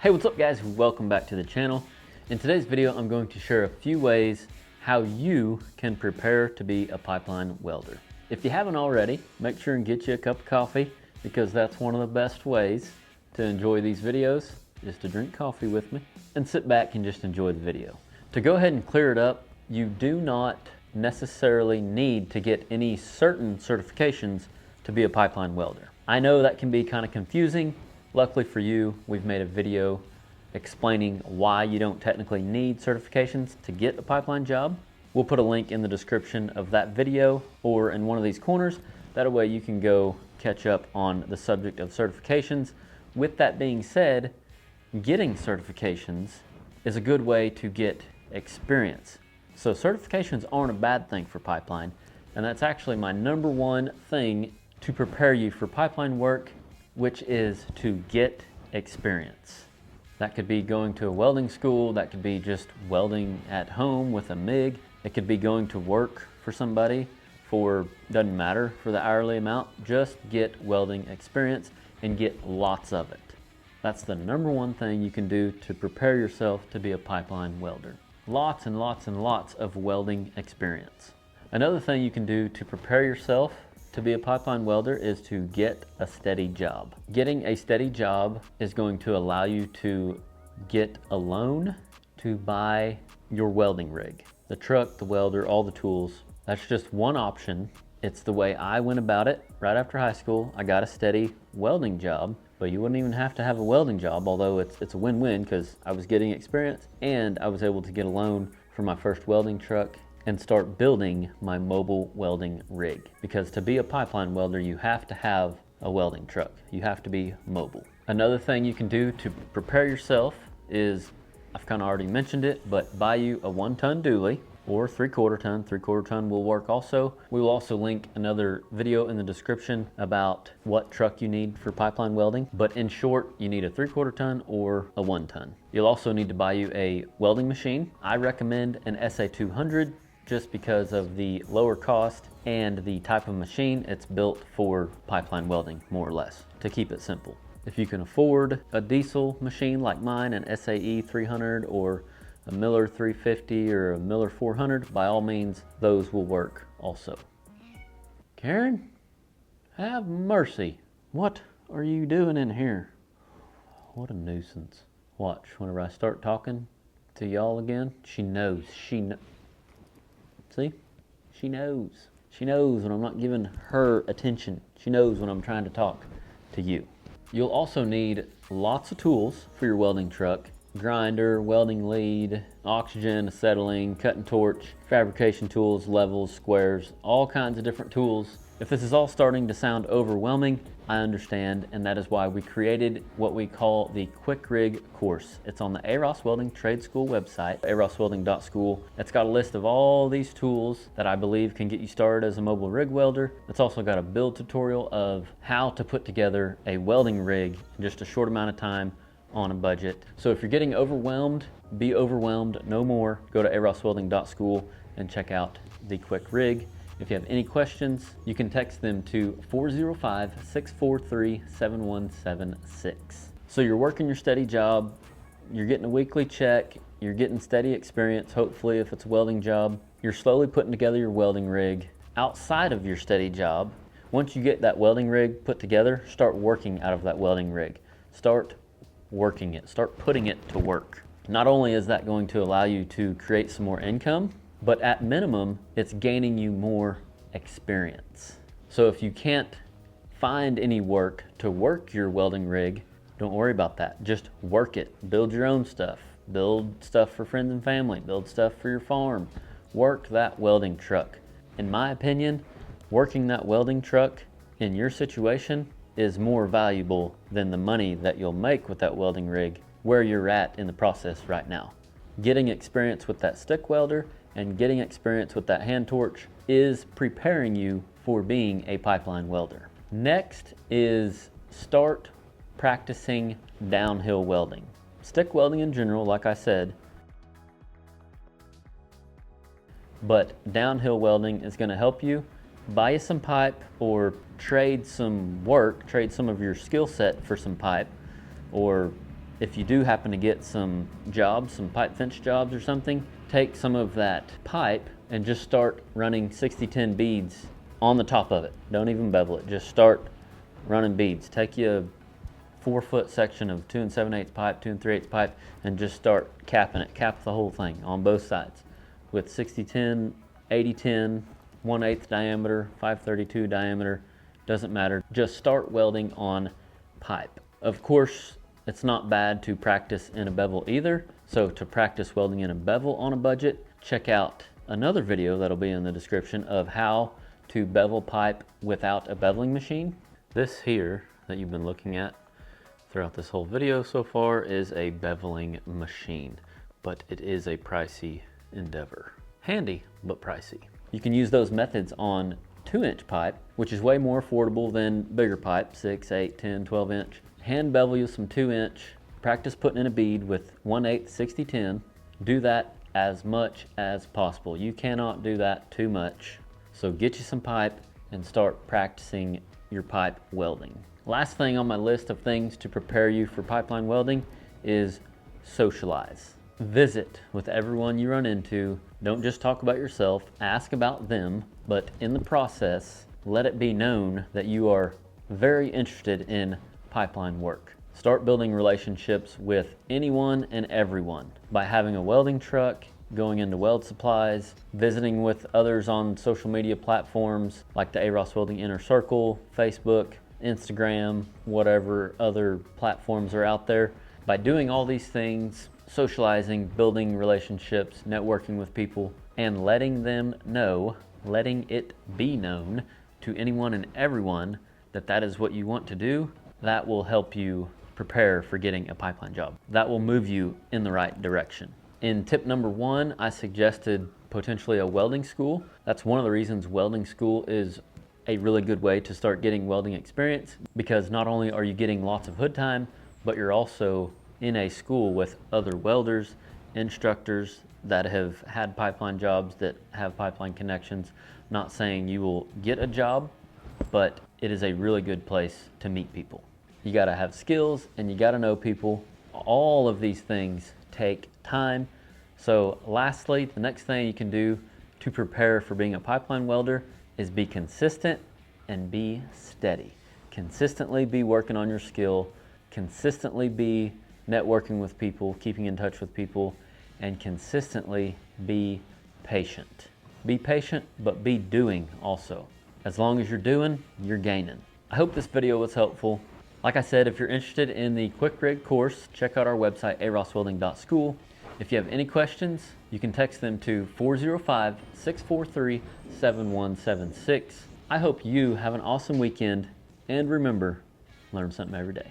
Hey, what's up guys? Welcome back to the channel. In today's video, I'm going to share a few ways how you can prepare to be a pipeline welder. If you haven't already, make sure and get you a cup of coffee because that's one of the best ways to enjoy these videos is to drink coffee with me and sit back and just enjoy the video. To go ahead and clear it up, you do not necessarily need to get any certain certifications to be a pipeline welder. I know that can be kind of confusing. Luckily for you, we've made a video explaining why you don't technically need certifications to get a pipeline job. We'll put a link in the description of that video or in one of these corners. That way you can go catch up on the subject of certifications. With that being said, getting certifications is a good way to get experience. So certifications aren't a bad thing for pipeline, and that's actually my number one thing to prepare you for pipeline work, which is to get experience. That could be going to a welding school, that could be just welding at home with a MIG, it could be going to work for somebody for, doesn't matter for the hourly amount, just get welding experience and get lots of it. That's the number one thing you can do to prepare yourself to be a pipeline welder. Lots and lots and lots of welding experience. Another thing you can do to prepare yourself to be a pipeline welder is to get a steady job. Getting a steady job is going to allow you to get a loan to buy your welding rig. The truck, the welder, all the tools. That's just one option. It's the way I went about it. Right after high school, I got a steady welding job, but you wouldn't even have to have a welding job, although it's a win-win because I was getting experience and I was able to get a loan for my first welding truck and start building my mobile welding rig. Because to be a pipeline welder, you have to have a welding truck. You have to be mobile. Another thing you can do to prepare yourself is, I've kind of already mentioned it, but buy you a 1-ton dually or 3/4 ton. 3/4 ton will work also. We will also link another video in the description about what truck you need for pipeline welding. But in short, you need a 3/4 ton or a 1-ton. You'll also need to buy you a welding machine. I recommend an SA200 just because of the lower cost and the type of machine. It's built for pipeline welding, more or less, to keep it simple. If you can afford a diesel machine like mine, an SAE 300 or a Miller 350 or a Miller 400, by all means, those will work also. Karen, have mercy. What are you doing in here? What a nuisance. Watch, whenever I start talking to y'all again, she knows. See? She knows. She knows when I'm not giving her attention. She knows when I'm trying to talk to you. You'll also need lots of tools for your welding truck. Grinder, welding lead, oxygen, acetylene, cut and torch, fabrication tools, levels, squares, all kinds of different tools. If this is all starting to sound overwhelming, I understand, and that is why we created what we call the Quick Rig course. It's on the arosswelding trade school website, arosswelding.school. It's got a list of all these tools that I believe can get you started as a mobile rig welder. It's also got a build tutorial of how to put together a welding rig in just a short amount of time on a budget. So if you're getting overwhelmed, be overwhelmed no more. Go to arosswelding.school and check out the Quick Rig. If you have any questions, you can text them to 405-643-7176. So you're working your steady job, you're getting a weekly check, you're getting steady experience, hopefully if it's a welding job. You're slowly putting together your welding rig. Outside of your steady job, once you get that welding rig put together, start working out of that welding rig. Start working it, start putting it to work. Not only is that going to allow you to create some more income, but at minimum, it's gaining you more experience. So if you can't find any work to work your welding rig, don't worry about that. Just work it. Build your own stuff. Build stuff for friends and family. Build stuff for your farm. Work that welding truck. In my opinion, working that welding truck in your situation is more valuable than the money that you'll make with that welding rig where you're at in the process right now. Getting experience with that stick welder and getting experience with that hand torch is preparing you for being a pipeline welder. Next is start practicing downhill welding. Stick welding in general, like I said, but downhill welding is going to help you. Buy you some pipe or trade some work, trade some of your skill set for some pipe, or If you do happen to get some jobs, some pipe fence jobs or something, take some of that pipe and just start running 60-10 beads on the top of it. Don't even bevel it, just start running beads. Take you a 4-foot section of 2 7/8 pipe, 2 3/8 pipe, and just start capping it. Cap the whole thing on both sides with 60-10, 80-10, 1/8 diameter, 532 diameter, doesn't matter. Just start welding on pipe. Of course, it's not bad to practice in a bevel either. So to practice welding in a bevel on a budget, check out another video that'll be in the description of how to bevel pipe without a beveling machine. This here that you've been looking at throughout this whole video so far is a beveling machine, but it is a pricey endeavor. Handy, but pricey. You can use those methods on 2-inch pipe, which is way more affordable than bigger pipe, 6, 8, 10, 12 inch. Hand bevel you some 2-inch, practice putting in a bead with 1/8 60-10. Do that as much as possible. You cannot do that too much. So get you some pipe and start practicing your pipe welding. Last thing on my list of things to prepare you for pipeline welding is socialize. Visit with everyone you run into. Don't just talk about yourself, ask about them, but in the process, let it be known that you are very interested in pipeline work. Start building relationships with anyone and everyone by having a welding truck, going into weld supplies, visiting with others on social media platforms like the arosswelding Inner Circle, Facebook, Instagram, whatever other platforms are out there. By doing all these things, socializing, building relationships, networking with people, and letting them know, letting it be known to anyone and everyone that that is what you want to do, that will help you prepare for getting a pipeline job. That will move you in the right direction. In tip number 1, I suggested potentially a welding school. That's one of the reasons welding school is a really good way to start getting welding experience, because not only are you getting lots of hood time, but you're also in a school with other welders, instructors that have had pipeline jobs, that have pipeline connections. Not saying you will get a job, but it is a really good place to meet people. You gotta have skills and you gotta know people. All of these things take time. So lastly, the next thing you can do to prepare for being a pipeline welder is be consistent and be steady. Consistently be working on your skill, consistently be networking with people, keeping in touch with people, and consistently be patient. Be patient, but be doing also. As long as you're doing, you're gaining. I hope this video was helpful. Like I said, if you're interested in the Quick Rig course, check out our website, arosswelding.school. If you have any questions, you can text them to 405-643-7176. I hope you have an awesome weekend, and remember, learn something every day.